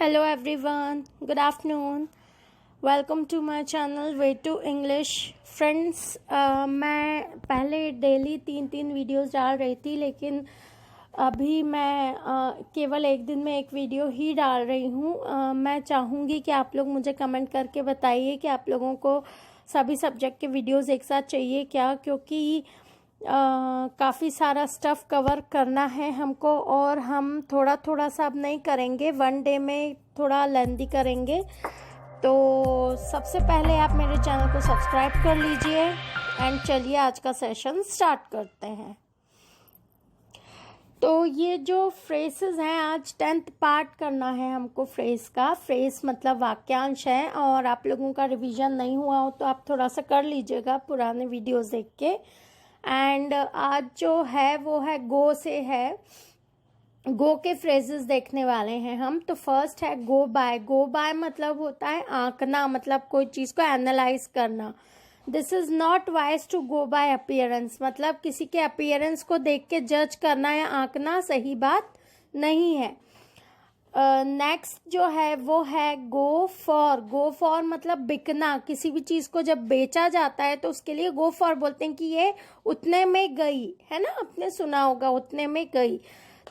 Hello everyone, good afternoon. Welcome to my channel way to English friends. मैं पहले daily 3 videos डाल रही थी, लेकिन अभी मैं केवल एक दिन में एक वीडियो ही डाल रही हूँ। मैं चाहूँगी कि आप लोग मुझे कमेंट करके बताइए कि आप लोगों को सभी सब्जेक्ट के वीडियोस एक साथ चाहिए क्या, क्योंकि काफ़ी सारा स्टफ़ कवर करना है हमको और हम थोड़ा थोड़ा सा अब नहीं करेंगे, वन डे में थोड़ा लेंदी करेंगे। तो सबसे पहले आप मेरे चैनल को सब्सक्राइब कर लीजिए एंड चलिए आज का सेशन स्टार्ट करते हैं। तो ये जो फ्रेजेस हैं, आज 10th पार्ट करना है हमको फ्रेज का। फ्रेज मतलब वाक्यांश है, और आप लोगों का रिवीजन नहीं हुआ हो तो आप थोड़ा सा कर लीजिएगा पुराने वीडियोस देख के। एंड आज जो है वो है गो से है, गो के फ्रेजेस देखने वाले हैं हम। तो फर्स्ट है गो बाय। गो बाय मतलब होता है आंकना, मतलब कोई चीज को एनालाइज करना। This is not wise to go by appearance, मतलब किसी के अपीयरेंस को देख के जज करना या आंकना सही बात नहीं है। नेक्स्ट जो है वो है गो फॉर। गो फॉर मतलब बिकना, किसी भी चीज को जब बेचा जाता है तो उसके लिए गो फॉर बोलते हैं कि ये उतने में गई है ना, आपने सुना होगा उतने में गई,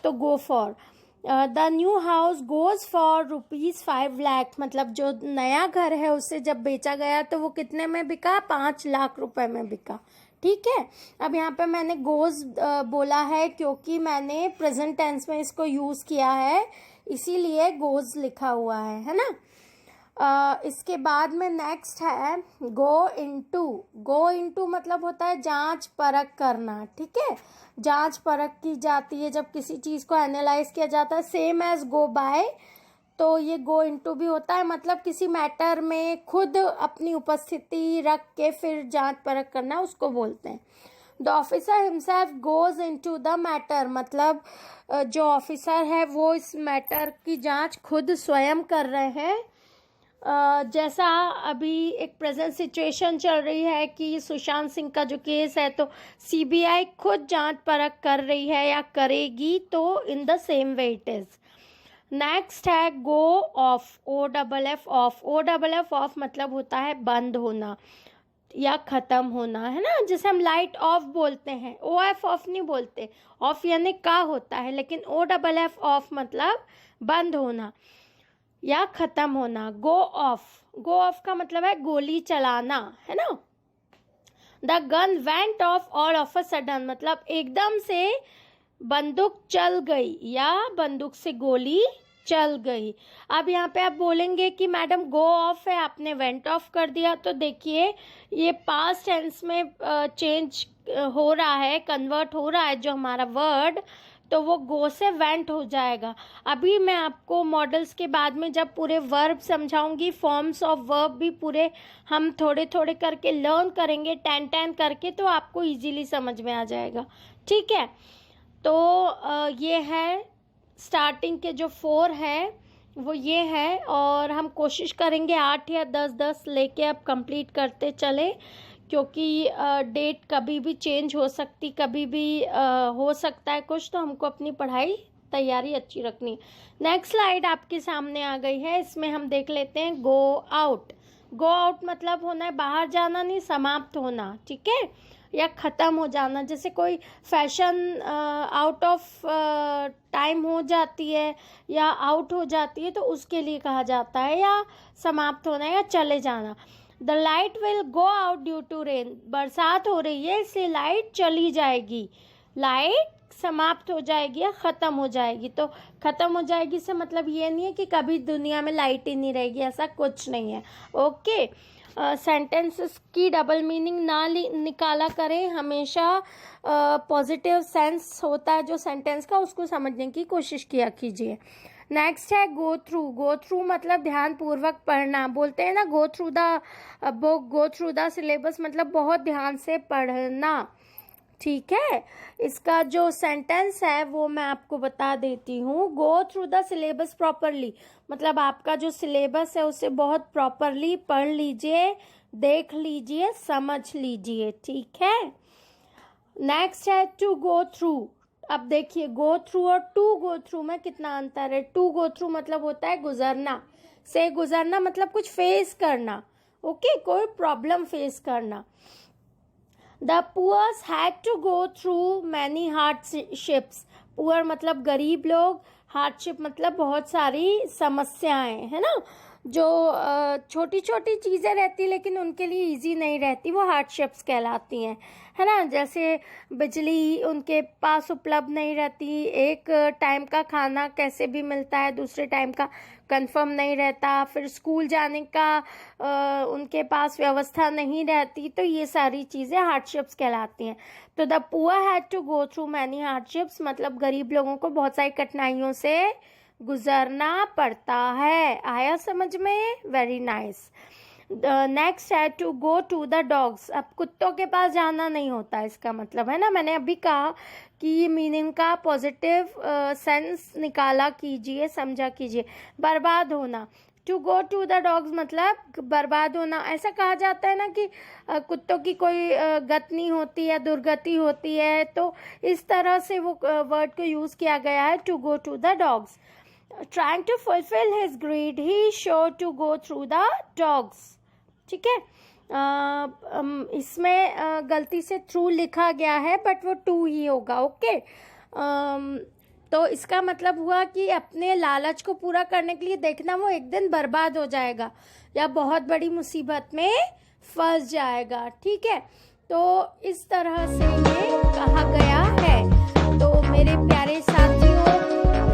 तो go for. The new house goes for ₹5 lakh, मतलब जो नया घर है उससे जब बेचा गया तो वो कितने में बिका, 5 लाख रुपए में बिका। ठीक है। अब यहाँ पे मैंने गोज बोला है क्योंकि मैंने प्रेजेंट टेंस में इसको यूज किया है, इसीलिए गोज लिखा हुआ है ना। इसके बाद में नेक्स्ट है गो इनटू। गो इनटू मतलब होता है जांच परख करना। ठीक है, जांच परख की जाती है जब किसी चीज को एनालाइज किया जाता है। सेम एज गो बाय, तो ये गो इनटू भी होता है, मतलब किसी मैटर में खुद अपनी उपस्थिति रख के फिर जांच परख करना, उसको बोलते हैं। The officer himself goes into the matter, मतलब जो ऑफिसर है वो इस मैटर की जांच खुद स्वयं कर रहे हैं। जैसा अभी एक प्रेजेंट सिचुएशन चल रही है कि सुशांत सिंह का जो केस है, तो सीबीआई खुद जांच परख कर रही है या करेगी, तो in the same way it is. Next है go off. OFF off. OFF off मतलब होता है बंद होना या खत्म होना, है ना। जैसे हम लाइट ऑफ बोलते हैं, OF ऑफ नहीं बोलते, ऑफ यानी का होता है, लेकिन OFF ऑफ मतलब बंद होना या खत्म होना। गो ऑफ। गो ऑफ का मतलब है गोली चलाना, है ना। The gun went of all of a sudden, मतलब एकदम से बंदूक चल गई या बंदूक से गोली चल गई। अब यहाँ पे आप बोलेंगे कि मैडम गो ऑफ है, आपने वेंट ऑफ कर दिया, तो देखिए ये पास्ट टेंस में चेंज हो रहा है, कन्वर्ट हो रहा है जो हमारा वर्ड, तो वो गो से वेंट हो जाएगा। अभी मैं आपको मॉडल्स के बाद में जब पूरे वर्ब समझाऊंगी, फॉर्म्स ऑफ वर्ब भी पूरे हम थोड़े थोड़े करके लर्न करेंगे, 10 करके, तो आपको इजीली समझ में आ जाएगा। ठीक है, तो ये है स्टार्टिंग के जो 4 है वो ये है, और हम कोशिश करेंगे 8 या 10 लेके अब कंप्लीट करते चले, क्योंकि डेट कभी भी चेंज हो सकती, कभी भी हो सकता है कुछ, तो हमको अपनी पढ़ाई तैयारी अच्छी रखनी। नेक्स्ट स्लाइड आपके सामने आ गई है, इसमें हम देख लेते हैं गो आउट। गो आउट मतलब होना है बाहर जाना, नहीं समाप्त होना, ठीक है, या खत्म हो जाना। जैसे कोई फैशन आउट ऑफ टाइम हो जाती है या आउट हो जाती है, तो उसके लिए कहा जाता है, या समाप्त होना या चले जाना। The light will go out due to rain, बरसात हो रही है इसलिए लाइट चली जाएगी, लाइट समाप्त हो जाएगी या खत्म हो जाएगी। तो खत्म हो जाएगी से मतलब ये नहीं है कि कभी दुनिया में लाइट ही नहीं रहेगी, ऐसा कुछ नहीं है। ओके, सेंटेंसेस की डबल मीनिंग ना निकाला करें, हमेशा पॉजिटिव सेंस होता है जो सेंटेंस का, उसको समझने की कोशिश किया कीजिए। नेक्स्ट है गो थ्रू। गो थ्रू मतलब ध्यान पूर्वक पढ़ना, बोलते हैं ना go through the book, go through the syllabus, मतलब बहुत ध्यान से पढ़ना। ठीक है, इसका जो सेंटेंस है वो मैं आपको बता देती हूँ। Go through the syllabus properly, मतलब आपका जो सिलेबस है उसे बहुत प्रॉपरली पढ़ लीजिए, देख लीजिए, समझ लीजिए। ठीक है, नेक्स्ट है टू गो थ्रू। अब देखिए गो थ्रू और टू गो थ्रू में कितना अंतर है। टू गो थ्रू मतलब होता है गुजरना, से गुजरना मतलब कुछ फेस करना, ओके, कोई प्रॉब्लम फेस करना। The poors had to go through many hardships. Poor मतलब गरीब लोग, हार्डशिप मतलब बहुत सारी समस्याएं, है ना, जो छोटी छोटी चीज़ें रहती लेकिन उनके लिए इजी नहीं रहती, वो हार्डशिप्स कहलाती हैं, है ना। जैसे बिजली उनके पास उपलब्ध नहीं रहती, एक टाइम का खाना कैसे भी मिलता है, दूसरे टाइम का कंफर्म नहीं रहता, फिर स्कूल जाने का उनके पास व्यवस्था नहीं रहती, तो ये सारी चीज़ें हार्डशिप्स कहलाती हैं। तो the poor had to go through many hardships मतलब गरीब लोगों को बहुत सारी कठिनाइयों से गुजरना पड़ता है। आया समझ में? Very nice. नेक्स्ट है to go to the dogs. अब कुत्तों के पास जाना नहीं होता, इसका मतलब, है ना, मैंने अभी कहा कि ये मीनिंग का पॉजिटिव सेंस निकाला कीजिए, समझा कीजिए। बर्बाद होना, to go to the dogs मतलब बर्बाद होना। ऐसा कहा जाता है ना कि कुत्तों की कोई गति नहीं होती है, दुर्गति होती है, तो इस तरह से वो वर्ड को यूज़ किया गया है, to go to the dogs. Trying to fulfill his greed, he sure to go through the dogs. ठीक है, इसमें गलती से थ्रू लिखा गया है बट वो टू ही होगा, ओके। तो इसका मतलब हुआ कि अपने लालच को पूरा करने के लिए देखना वो एक दिन बर्बाद हो जाएगा या बहुत बड़ी मुसीबत में फंस जाएगा, ठीक है। तो इस तरह से ये कहा गया है। तो मेरे प्यारे साथियों,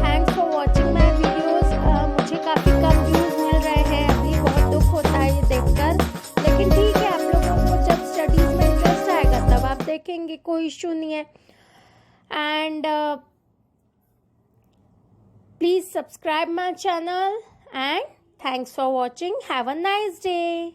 thanks for watching my videos. मुझे काफ़ी कम व्यूज़ मिल रहे हैं अभी, बहुत दुख होता है ये देखकर, लेकिन ठीक है, आप लोगों को जब स्टडीज़ में इंटरेस्ट आएगा तब आप देखेंगे, कोई इशू नहीं है। And please subscribe my channel and thanks for watching. Have a nice day.